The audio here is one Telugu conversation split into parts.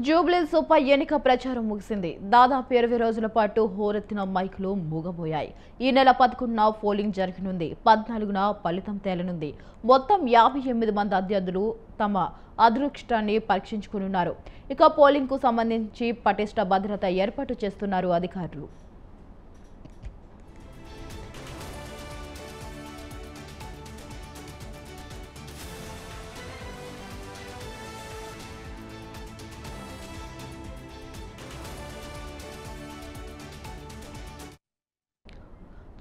జూబ్లీహిల్స్ ఉప ఎన్నిక ప్రచారం ముగిసింది. దాదాపు 20 రోజుల పాటు హోరెత్తిన మైకులు మూగబోయాయి. ఈ నెల 11న పోలింగ్ జరగనుంది. 14న ఫలితం తేలనుంది. మొత్తం 58 మంది అభ్యర్థులు తమ అదృష్టాన్ని పరీక్షించుకున్నారు. ఇక పోలింగ్ కు సంబంధించి పటిష్ట భద్రత ఏర్పాటు చేస్తున్నారు అధికారులు.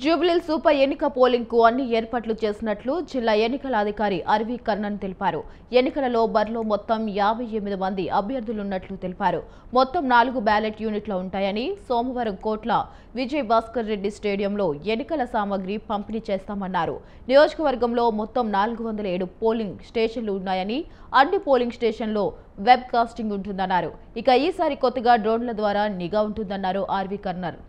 జూబ్లీహిల్స్ ఉప ఎన్నిక పోలింగ్ కు అన్ని ఏర్పాట్లు చేసినట్లు జిల్లా ఎన్నికల అధికారి అర్వి కర్ణన్ తెలిపారు. ఎన్నికలలో బరిలో మొత్తం 58 మంది అభ్యర్థులున్నట్లు తెలిపారు. మొత్తం 4 బ్యాలెట్ యూనిట్లు ఉంటాయని, సోమవారం కోట్ల విజయ్ భాస్కర్ రెడ్డి స్టేడియంలో ఎన్నికల సామగ్రి పంపిణీ చేస్తామన్నారు. నియోజకవర్గంలో మొత్తం 407 పోలింగ్ స్టేషన్లు ఉన్నాయని, అన్ని పోలింగ్ స్టేషన్లో వెబ్ కాస్టింగ్ ఉంటుందన్నారు. ఇక ఈసారి కొత్తగా డ్రోన్ల ద్వారా నిఘా ఉంటుందన్నారు ఆర్వి కర్ణన్.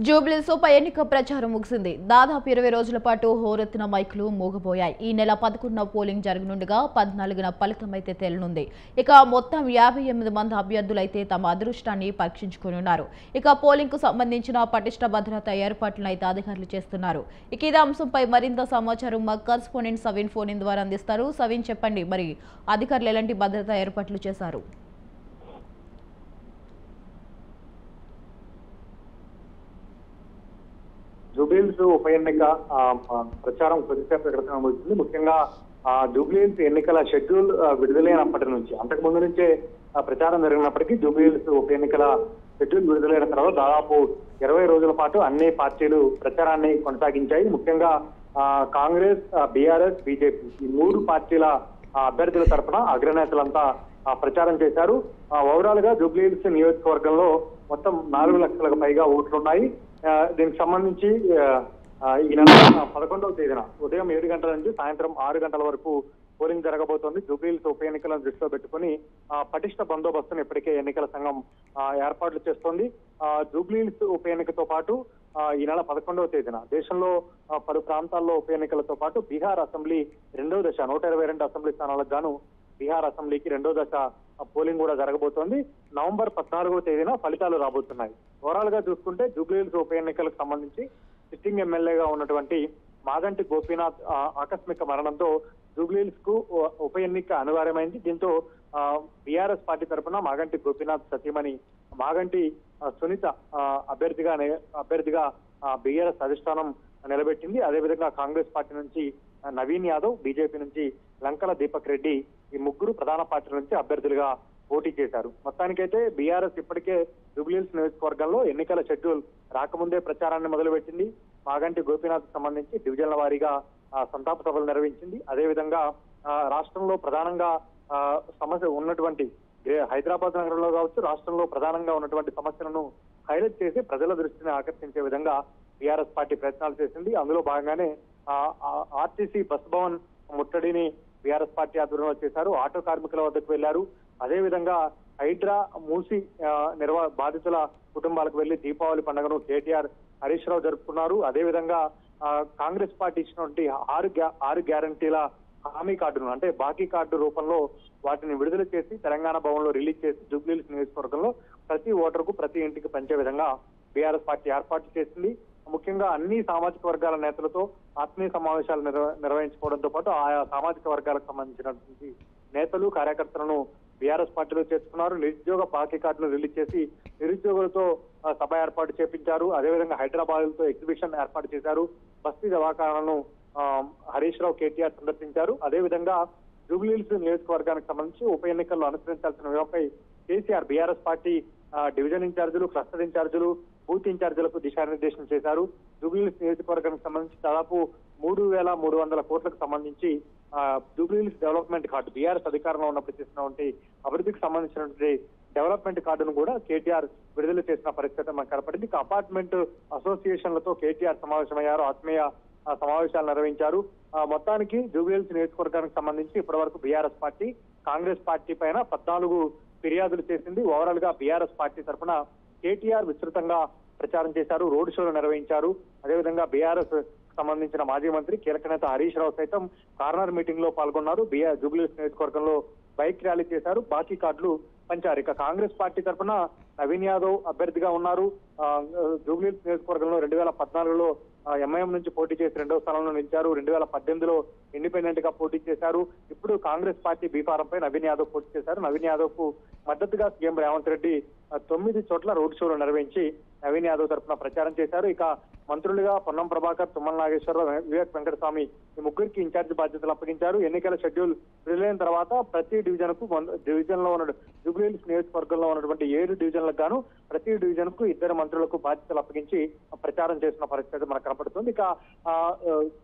జూబ్లీహిల్స్ ఉప ఎన్నిక ప్రచారం ముగిసింది. దాదాపు 20 రోజుల పాటు హోరెత్తిన మైకులు మూగబోయాయి. ఈ నెల 11న పోలింగ్ జరగనుండగా 14న ఫలితం అయితే తేలనుంది. ఇక మొత్తం 58 మంది అభ్యర్థులైతే తమ అదృష్టాన్ని పరీక్షించుకున్నారు. ఇక పోలింగ్ కు సంబంధించిన పటిష్ట భద్రత ఏర్పాట్లను అయితే అధికారులు చేస్తున్నారు. ఇక ఇదే అంశంపై మరింత సమాచారం మా కరెస్పాండెంట్ సవిన్ ఫోన్ ఇన్ ద్వారా అందిస్తారు. సవిన్, చెప్పండి, మరి అధికారులు ఎలాంటి భద్రతా ఏర్పాట్లు చేశారు? జూబ్లీహిల్స్ ఉప ఎన్నిక ప్రచారం కొద్దిసేపు క్రితం వచ్చింది. ముఖ్యంగా జూబ్లీహిల్స్ ఎన్నికల షెడ్యూల్ విడుదలైనప్పటి నుంచి, అంతకు ముందు నుంచే ప్రచారం జరిగినప్పటికీ జూబ్లీహిల్స్ ఉప ఎన్నికల షెడ్యూల్ విడుదలైన తర్వాత దాదాపు 20 రోజుల పాటు అన్ని పార్టీలు ప్రచారాన్ని కొనసాగించాయి. ముఖ్యంగా కాంగ్రెస్, బీఆర్ఎస్, బీజేపీ ఈ 3 పార్టీల అభ్యర్థుల తరఫున అగ్రనేతలంతా ప్రచారం చేశారు. ఓవరాల్ గా జూబ్లీహిల్స్ నియోజకవర్గంలో మొత్తం 4 లక్షలకు పైగా ఓట్లున్నాయి. దీనికి సంబంధించి ఈ నెల 11వ తేదీన ఉదయం 7 గంటల నుంచి సాయంత్రం 6 గంటల వరకు పోలింగ్ జరగబోతోంది. జూబ్లీహిల్స్ ఉప ఎన్నికలను దృష్టిలో పెట్టుకుని పటిష్ట బందోబస్తును ఇప్పటికే ఎన్నికల సంఘం ఏర్పాట్లు చేస్తోంది. జూబ్లీహిల్స్ ఉప ఎన్నికతో పాటు ఈ నెల 11వ తేదీన దేశంలో పలు ప్రాంతాల్లో ఉప ఎన్నికలతో పాటు బీహార్ అసెంబ్లీ 2వ దశ 122 అసెంబ్లీ స్థానాలకు గాను బీహార్ అసెంబ్లీకి 2వ దశ పోలింగ్ కూడా జరగబోతోంది. నవంబర్ 14వ తేదీన ఫలితాలు రాబోతున్నాయి. ఓవరాల్ గా చూసుకుంటే జూబ్లీహిల్స్ ఉప ఎన్నికలకు సంబంధించి సిట్టింగ్ ఎమ్మెల్యేగా ఉన్నటువంటి మాగంటి గోపీనాథ్ ఆకస్మిక మరణంతో జూబ్లీహిల్స్ కు ఉప ఎన్నిక అనివార్యమైంది. దీంతో బీఆర్ఎస్ పార్టీ తరఫున మాగంటి గోపీనాథ్ సతీమణి మాగంటి సునీత అభ్యర్థిగా బీఆర్ఎస్ అధిష్టానం నిలబెట్టింది. అదేవిధంగా కాంగ్రెస్ పార్టీ నుంచి నవీన్ యాదవ్, బీజేపీ నుంచి లంకల దీపక్ రెడ్డి ఈ 3 ప్రధాన పార్టీల నుంచి అభ్యర్థులుగా పోటీ చేశారు. మొత్తానికైతే బీఆర్ఎస్ ఇప్పటికే జూబ్లీహిల్స్ నియోజకవర్గంలో ఎన్నికల షెడ్యూల్ రాకముందే ప్రచారాన్ని మొదలుపెట్టింది. మాగంటి గోపీనాథ్ సంబంధించి డివిజన్ల వారీగా సంతాప సభలు నిర్వహించింది. అదేవిధంగా రాష్ట్రంలో ప్రధానంగా సమస్య ఉన్నటువంటి హైదరాబాద్ నగరంలో కావచ్చు, రాష్ట్రంలో ప్రధానంగా ఉన్నటువంటి సమస్యలను హైలైట్ చేసి ప్రజల దృష్టిని ఆకర్షించే విధంగా బీఆర్ఎస్ పార్టీ ప్రయత్నాలు చేసింది. అందులో భాగంగానే ఆర్టీసీ బస్ భవన్ ముట్టడిని బీఆర్ఎస్ పార్టీ ఆధ్వర్యంలో చేశారు. ఆటో కార్మికుల వద్దకు వెళ్లారు. అదేవిధంగా హైడ్రా మూసి బాధితుల కుటుంబాలకు వెళ్లి దీపావళి పండుగను కేటీఆర్, హరీష్ రావు జరుపుకున్నారు. అదేవిధంగా కాంగ్రెస్ పార్టీ ఇచ్చినటువంటి 6 గ్యారంటీల హామీ కార్డును, అంటే బాకీ కార్డు రూపంలో వాటిని విడుదల చేసి తెలంగాణ భవన్ లో రిలీజ్ చేసి జూబ్లీహిల్స్ నియోజకవర్గంలో ప్రతి ఓటరుకు ప్రతి ఇంటికి పంచే విధంగా బీఆర్ఎస్ పార్టీ ఏర్పాట్లు చేసింది. ముఖ్యంగా అన్ని సామాజిక వర్గాల నేతలతో ఆత్మీయ సమావేశాలు నిర్వహించుకోవడంతో పాటు ఆయా సామాజిక వర్గాలకు సంబంధించినటువంటి నేతలు, కార్యకర్తలను బీఆర్ఎస్ పార్టీలో చేర్చుకున్నారు. నిరుద్యోగ బాకీ కార్డును రిలీజ్ చేసి నిరుద్యోగులతో సభ ఏర్పాటు చేపించారు. అదేవిధంగా హైదరాబాద్ తో ఎగ్జిబిషన్ ఏర్పాటు చేశారు. బస్తీ దవాఖానాలను హరీష్ రావు, కేటీఆర్ సందర్శించారు. అదేవిధంగా జూబ్లీహిల్స్ నియోజకవర్గానికి సంబంధించి ఉప ఎన్నికల్లో అనుసరించాల్సిన వ్యూహంపై కేసీఆర్ బీఆర్ఎస్ పార్టీ డివిజన్ ఇన్ఛార్జీలు, క్లస్టర్ ఇన్ఛార్జీలు, బూత్ ఇన్ఛార్జీలకు దిశానిర్దేశం చేశారు. జూబ్లీహిల్స్ నియోజకవర్గానికి సంబంధించి దాదాపు 3,300 కోట్లకు సంబంధించి జూబ్లీహిల్స్ డెవలప్మెంట్ కార్డు బీఆర్ఎస్ అధికారంలో ఉన్నప్పుడు చేసినటువంటి అభివృద్ధికి సంబంధించినటువంటి డెవలప్మెంట్ కార్డును కూడా కేటీఆర్ విడుదల చేసిన పరిస్థితి మనకు కనపడింది. ఇక అపార్ట్మెంట్ అసోసియేషన్లతో కేటీఆర్ సమావేశమయ్యారు, ఆత్మీయ సమావేశాలు నిర్వహించారు. మొత్తానికి జూబ్లీహిల్స్ నియోజకవర్గానికి సంబంధించి ఇప్పటి వరకు బీఆర్ఎస్ పార్టీ కాంగ్రెస్ పార్టీ పైన 14 ఫిర్యాదులు చేసింది. ఓవరాల్ గా బీఆర్ఎస్ పార్టీ తరఫున కేటీఆర్ విస్తృతంగా ప్రచారం చేశారు, రోడ్ షోలు నిర్వహించారు. అదేవిధంగా బీఆర్ఎస్ సంబంధించిన మాజీ మంత్రి కీలక నేత హరీష్ రావు సైతం కార్నర్ మీటింగ్ లో పాల్గొన్నారు. జూబ్లీహిల్స్ నియోజకవర్గంలో బైక్ ర్యాలీ చేశారు, బాకీ కార్డులు పంచారు. ఇక కాంగ్రెస్ పార్టీ తరఫున నవీన్ యాదవ్ అభ్యర్థిగా ఉన్నారు. జూబ్లీహిల్స్ నియోజకవర్గంలో 2014లో ఎంఐఎం నుంచి పోటీ చేసి 2వ స్థానంలో నిలిచారు. 2018లో ఇండిపెండెంట్ గా పోటీ చేశారు. ఇప్పుడు కాంగ్రెస్ పార్టీ బీఫారం పై నవీన్ యాదవ్ పోటీ చేశారు. నవీన్ యాదవ్ కు మద్దతుగా సీఎం రేవంత్ రెడ్డి 9 చోట్ల రోడ్ షోలు నిర్వహించి నవీన్ యాదవ్ తరఫున ప్రచారం చేశారు. ఇక మంత్రులుగా పొన్నం ప్రభాకర్, తుమ్మల నాగేశ్వరరావు, వివేక్ వెంకటస్వామి ఈ ముగ్గురికి ఇన్ఛార్జి బాధ్యతలు అప్పగించారు. ఎన్నికల షెడ్యూల్ విడుదలైన తర్వాత ప్రతి డివిజన్ లో ఉన్న జూబ్లీహిల్స్ నియోజకవర్గంలో ఉన్నటువంటి 7 డివిజన్లకు గాను ప్రతి డివిజన్ కు 2 మంత్రులకు బాధ్యతలు అప్పగించి ప్రచారం చేసిన పరిస్థితి మనకు కనపడుతుంది. ఇక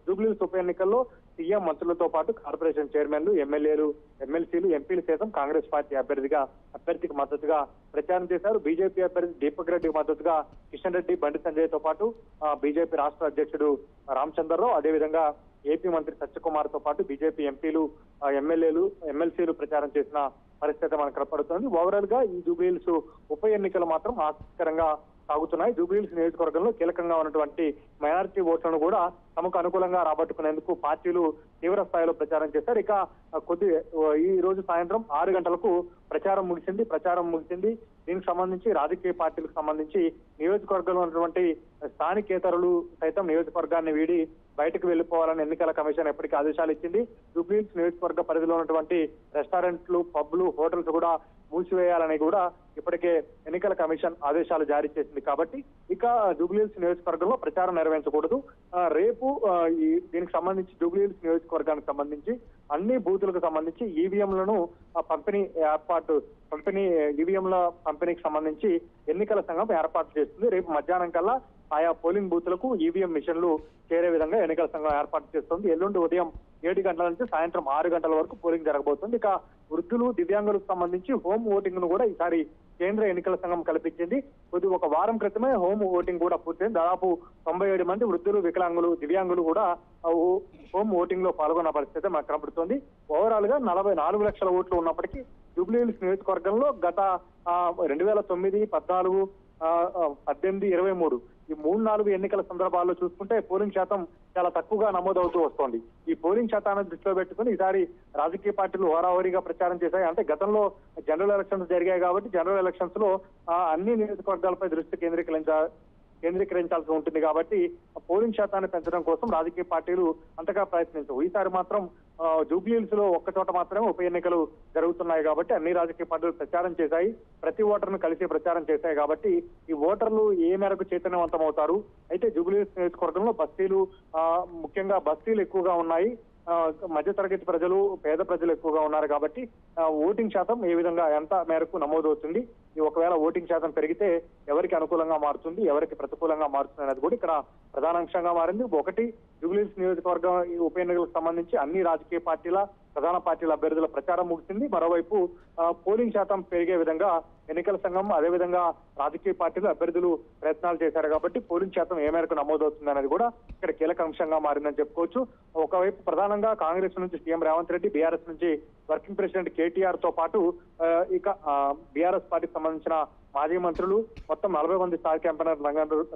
జూబ్లీహిల్స్ ఉప ఎన్నికల్లో సీఎం మంత్రులతో పాటు కార్పొరేషన్ చైర్మన్లు, ఎమ్మెల్యేలు, ఎమ్మెల్సీలు, ఎంపీలు సైతం కాంగ్రెస్ పార్టీ అభ్యర్థికి మద్దతుగా ప్రచారం చేశారు. బీజేపీ అభ్యర్థి దీపక్ రెడ్డికి మద్దతుగా కిషన్ రెడ్డి, బండి సంజయ్ తో పాటు బీజేపీ రాష్ట్ర అధ్యక్షుడు రామచంద్రరావు, అదేవిధంగా ఏపీ మంత్రి సత్యకుమార్ తో పాటు బీజేపీ ఎంపీలు, ఎమ్మెల్యేలు, ఎమ్మెల్సీలు ప్రచారం చేసిన పరిస్థితి మనకు కనపడుతుంది. ఓవరాల్ గా ఈ జూబ్లీహిల్స్ ఉప ఎన్నికలు మాత్రం ఆసక్తికరంగా సాగుతున్నాయి. జూబ్లీహిల్స్ నియోజకవర్గంలో కీలకంగా ఉన్నటువంటి మైనారిటీ ఓట్లను కూడా తమకు అనుకూలంగా రాబట్టుకునేందుకు పార్టీలు తీవ్ర స్థాయిలో ప్రచారం చేశారు. ఇక ఈ రోజు సాయంత్రం 6 గంటలకు ప్రచారం ముగిసింది. దీనికి సంబంధించి రాజకీయ పార్టీలకు సంబంధించి నియోజకవర్గంలో ఉన్నటువంటి స్థానికేతరులు సైతం నియోజకవర్గాన్ని వీడి బయటకు వెళ్లిపోవాలని ఎన్నికల కమిషన్ ఎప్పటికీ ఆదేశాలు ఇచ్చింది. జూబ్లీహిల్స్ నియోజకవర్గ పరిధిలో ఉన్నటువంటి రెస్టారెంట్లు, పబ్లు, హోటల్స్ కూడా మూసివేయాలని కూడా ఇప్పటికే ఎన్నికల కమిషన్ ఆదేశాలు జారీ చేసింది. కాబట్టి ఇక జూబ్లీహిల్స్ నియోజకవర్గంలో ప్రచారం నిర్వహించకూడదు. రేపు దీనికి సంబంధించి జూబ్లీహిల్స్ నియోజకవర్గానికి సంబంధించి అన్ని బూతులకు సంబంధించి ఈవీఎంలను ఈవీఎంల పంపిణీకి సంబంధించి ఎన్నికల సంఘం ఏర్పాటు చేస్తుంది. రేపు మధ్యాహ్నం కల్లా ఆయా పోలింగ్ బూతులకు ఈవీఎం మిషన్లు చేరే విధంగా ఎన్నికల సంఘం ఏర్పాటు చేస్తుంది. ఎల్లుండి ఉదయం 7 గంటల నుంచి సాయంత్రం 6 గంటల వరకు పోలింగ్ జరగబోతుంది. ఇక వృద్ధులు, దివ్యాంగులకు సంబంధించి హోమ్ ఓటింగ్ ను కూడా ఈసారి కేంద్ర ఎన్నికల సంఘం కల్పించింది. ఒక వారం క్రితమే హోమ్ ఓటింగ్ కూడా పూర్తయింది. దాదాపు 97 మంది వృద్ధులు, వికలాంగులు, దివ్యాంగులు కూడా హోమ్ ఓటింగ్ లో పాల్గొన్న పరిస్థితి మనకు కనబడుతోంది. ఓవరాల్ గా 44 లక్షల ఓట్లు ఉన్నప్పటికీ జూబ్లీహిల్స్ నియోజకవర్గంలో గత 2009, 14, 18, 23 ఈ 3-4 ఎన్నికల సందర్భాల్లో చూసుకుంటే పోలింగ్ శాతం చాలా తక్కువగా నమోదవుతూ వస్తోంది. ఈ పోలింగ్ శాతాన్ని దృష్టిలో పెట్టుకుని ఈసారి రాజకీయ పార్టీలు హోరాహోరీగా ప్రచారం చేశాయి. అంటే గతంలో జనరల్ ఎలక్షన్స్ జరిగాయి కాబట్టి జనరల్ ఎలక్షన్స్ లో అన్ని నియోజకవర్గాలపై దృష్టి కేంద్రీకరించాల్సి ఉంటుంది. కాబట్టి పోలింగ్ శాతాన్ని పెంచడం కోసం రాజకీయ పార్టీలు అంతగా ప్రయత్నించవు. ఈసారి మాత్రం జూబ్లీహిల్స్ లో ఒక్క చోట మాత్రమే ఉప ఎన్నికలు జరుగుతున్నాయి కాబట్టి అన్ని రాజకీయ పార్టీలు ప్రచారం చేశాయి, ప్రతి ఓటర్ను కలిసి ప్రచారం చేశాయి. కాబట్టి ఈ ఓటర్లు ఏ మేరకు చైతన్యవంతం అవుతారు? అయితే జూబ్లీహిల్స్ నియోజకవర్గంలో ముఖ్యంగా బస్తీలు ఎక్కువగా ఉన్నాయి, మధ్యతరగతి ప్రజలు, పేద ప్రజలు ఎక్కువగా ఉన్నారు. కాబట్టి ఓటింగ్ శాతం ఏ విధంగా ఎంత మేరకు నమోదవుతుంది, ఒకవేళ ఓటింగ్ శాతం పెరిగితే ఎవరికి అనుకూలంగా మారుతుంది, ఎవరికి ప్రతికూలంగా మారుతుంది అనేది కూడా ఇక్కడ ప్రధాన అంశంగా మారింది. ఒకటి, జూబ్లీహిల్స్ నియోజకవర్గం ఉప ఎన్నికలకు సంబంధించి అన్ని రాజకీయ పార్టీల ప్రధాన పార్టీల అభ్యర్థుల ప్రచారం ముగిసింది. మరోవైపు పోలింగ్ శాతం పెరిగే విధంగా ఎన్నికల సంఘం, అదేవిధంగా రాజకీయ పార్టీలు, అభ్యర్థులు ప్రయత్నాలు చేశారు. కాబట్టి పోలింగ్ శాతం ఏ మేరకు నమోదవుతుంది అనేది కూడా ఇక్కడ కీలక అంశంగా మారిందని చెప్పుకోవచ్చు. ఒకవైపు ప్రధానంగా కాంగ్రెస్ నుంచి సీఎం రేవంత్ రెడ్డి, బీఆర్ఎస్ నుంచి వర్కింగ్ ప్రెసిడెంట్ కేటీఆర్ తో పాటు ఇక బీఆర్ఎస్ పార్టీకి సంబంధించిన మాజీ మంత్రులు మొత్తం 40 మంది స్టార్ క్యాంపెయినర్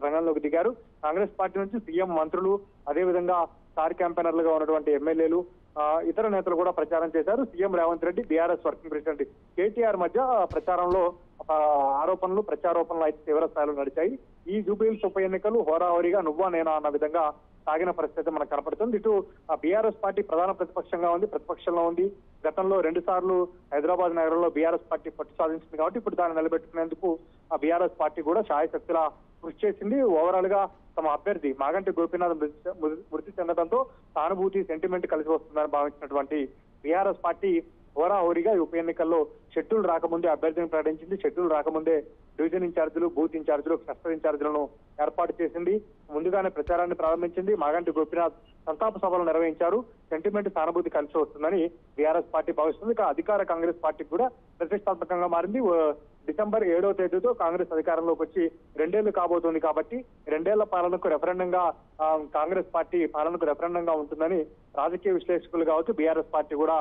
రంగంలోకి దిగారు. కాంగ్రెస్ పార్టీ నుంచి సీఎం మంత్రులు, అదేవిధంగా స్టార్ క్యాంపెయినర్లుగా ఉన్నటువంటి ఎమ్మెల్యేలు, ఇతర నేతలు కూడా ప్రచారం చేశారు. CM Revanth Reddy, BRS working president KTR మధ్య ప్రచారంలో ప్రచారోపణలు అయితే తీవ్ర స్థాయిలో నడిచాయి. ఈ జూబ్లీహిల్స్ ఉప ఎన్నికలు హోరాహోరీగా నువ్వా నేనా అన్న విధంగా సాగిన పరిస్థితి మనకు కనపడుతుంది. ఇటు బీఆర్ఎస్ పార్టీ ప్రధాన ప్రతిపక్షంలో ఉంది. గతంలో 2 సార్లు హైదరాబాద్ నగరంలో బీఆర్ఎస్ పార్టీ పట్టు సాధించింది కాబట్టి ఇప్పుడు దాన్ని నిలబెట్టుకునేందుకు ఆ బీఆర్ఎస్ పార్టీ కూడా శాయశక్తిలా కృషి చేసింది. ఓవరాల్ గా తమ అభ్యర్థి మాగంటి గోపీనాథ్ మృతి చెందడంతో సానుభూతి, సెంటిమెంట్ కలిసి వస్తుందని భావించినటువంటి బీఆర్ఎస్ పార్టీ హోరాహోరీగా ఈ ఉప ఎన్నికల్లో షెడ్యూల్ రాకముందే అభ్యర్థిని ప్రకటించింది. షెడ్యూల్ రాకముందే డివిజన్ ఇన్ఛార్జీలు, బూత్ ఇన్ఛార్జీలు, క్లస్టర్ ఇన్ఛార్జీలను ఏర్పాటు చేసింది. ముందుగానే ప్రచారాన్ని ప్రారంభించింది. మాగంటి గోపీనాథ్ సంతాప సభలు నిర్వహించారు. సెంటిమెంట్ సానుభూతి కలిసి వస్తుందని బీఆర్ఎస్ పార్టీ భావిస్తుంది. ఇక అధికార కాంగ్రెస్ పార్టీ కూడా ప్రతిష్టాత్మకంగా మారింది. డిసెంబర్ 7వ తేదీతో కాంగ్రెస్ అధికారంలోకి వచ్చి 2 ఏళ్లు కాబోతోంది కాబట్టి 2 ఏళ్ల పాలనకు రెఫరెండంగా కాంగ్రెస్ పార్టీ పాలనకు రెఫరెండంగా ఉంటుందని రాజకీయ విశ్లేషకులు కావచ్చు, బీఆర్ఎస్ పార్టీ కూడా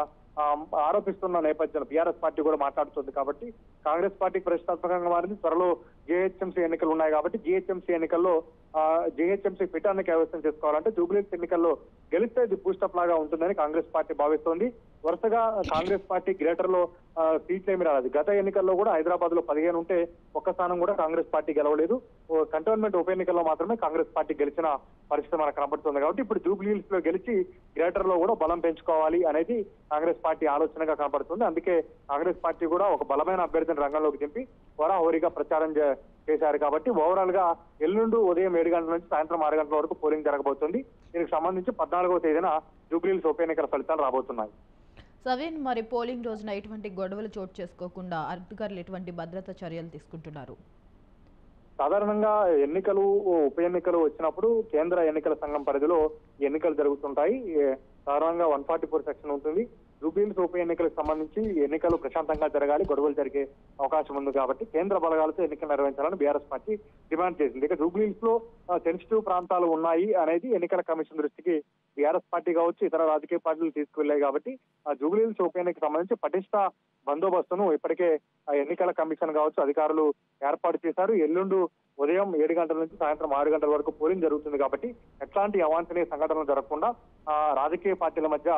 ఆరోపిస్తున్న నేపథ్యంలో బీఆర్ఎస్ పార్టీ కూడా మాట్లాడుతుంది. కాబట్టి కాంగ్రెస్ పార్టీకి ప్రతిష్టాత్మకంగా మారింది. త్వరలో జీహెచ్ఎంసీ ఎన్నికలు ఉన్నాయి కాబట్టి జీహెచ్ఎంసీ ఎన్నికల్లో జీహెచ్ఎంసీ పీఠాన్ని కైవసం చేసుకోవాలంటే జూబ్లీహిల్స్ ఎన్నికల్లో గెలిస్తే ఇది బూస్టప్ లాగా ఉంటుందని కాంగ్రెస్ పార్టీ భావిస్తోంది. వరుసగా కాంగ్రెస్ పార్టీ గ్రేటర్ లో సీట్లు ఏమి రాలేదు. గత ఎన్నికల్లో కూడా హైదరాబాద్ లో 15 ఉంటే ఒక్క స్థానం కూడా కాంగ్రెస్ పార్టీ గెలవలేదు. కంటోన్మెంట్ ఉప ఎన్నికల్లో మాత్రమే కాంగ్రెస్ పార్టీ గెలిచిన పరిస్థితి మనకు కనబడుతుంది. కాబట్టి ఇప్పుడు జూబ్లీహిల్స్ లో గెలిచి గ్రేటర్ లో కూడా బలం పెంచుకోవాలి అనేది కాంగ్రెస్ పార్టీ ఆలోచనగా కనబడుతుంది. అందుకే కాంగ్రెస్ పార్టీ కూడా ఒక బలమైన అభ్యర్థిని రంగంలోకి దింపి హోరాహోరీగా ప్రచారం చేశారు. కాబట్టి ఓవరాల్ గా ఎల్లుండి ఉదయం 7 గంటల నుంచి సాయంత్రం 6 గంటల వరకు పోలింగ్ జరగబోతుంది. దీనికి సంబంధించి 14వ తేదీన జూబ్లీహిల్స్ ఉప ఎన్నికల ఫలితాలు రాబోతున్నాయి. సవీన్, మరి పోలింగ్ రోజున ఎటువంటి గొడవలు చోటు చేసుకోకుండా అధికారులు ఎటువంటి భద్రతా చర్యలు తీసుకుంటున్నారు? సాధారణంగా ఉప ఎన్నికలు వచ్చినప్పుడు కేంద్ర ఎన్నికల సంఘం పరిధిలో ఎన్నికలు జరుగుతుంటాయి. సాధారణంగా 144 సెక్షన్ ఉంటుంది. జూబ్లీహిల్స్ ఉప ఎన్నికలకు సంబంధించి ఎన్నికలు ప్రశాంతంగా జరగాలి, గొడవలు జరిగే అవకాశం ఉంది కాబట్టి కేంద్ర బలగాలతో ఎన్నికలు నిర్వహించాలని బీఆర్ఎస్ పార్టీ డిమాండ్ చేసింది. ఇక జూబ్లీహిల్స్ లో సెన్సిటివ్ ప్రాంతాలు ఉన్నాయి అనేది ఎన్నికల కమిషన్ దృష్టికి బీఆర్ఎస్ పార్టీ కావచ్చు, ఇతర రాజకీయ పార్టీలు తీసుకువెళ్లాయి. కాబట్టి జూబ్లీహిల్స్ ఉప ఎన్నికకు సంబంధించి పటిష్ట బందోబస్తును ఇప్పటికే ఎన్నికల కమిషన్ కావచ్చు అధికారులు ఏర్పాటు చేశారు. ఎల్లుండు ఉదయం 7 గంటల నుంచి సాయంత్రం 6 గంటల వరకు పోలింగ్ జరుగుతుంది కాబట్టి ఎట్లాంటి అవాంఛనీయ సంఘటనలు జరగకుండా రాజకీయ పార్టీల మధ్య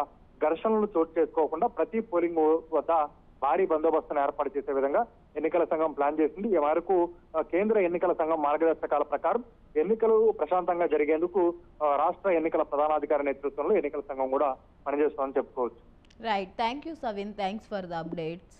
ఘర్షణలు చోటు చేసుకోకుండా ప్రతి పోలింగ్ వద్ద భారీ బందోబస్తును ఏర్పాటు చేసే విధంగా ఎన్నికల సంఘం ప్లాన్ చేసింది. ఈ మేరకు కేంద్ర ఎన్నికల సంఘం మార్గదర్శకాల ప్రకారం ఎన్నికలు ప్రశాంతంగా జరిగేందుకు రాష్ట్ర ఎన్నికల ప్రధానాధికారి నేతృత్వంలో ఎన్నికల సంఘం కూడా పనిచేస్తుందని చెప్పుకోవచ్చు. Right, thank you సవిన్, thanks for the updates.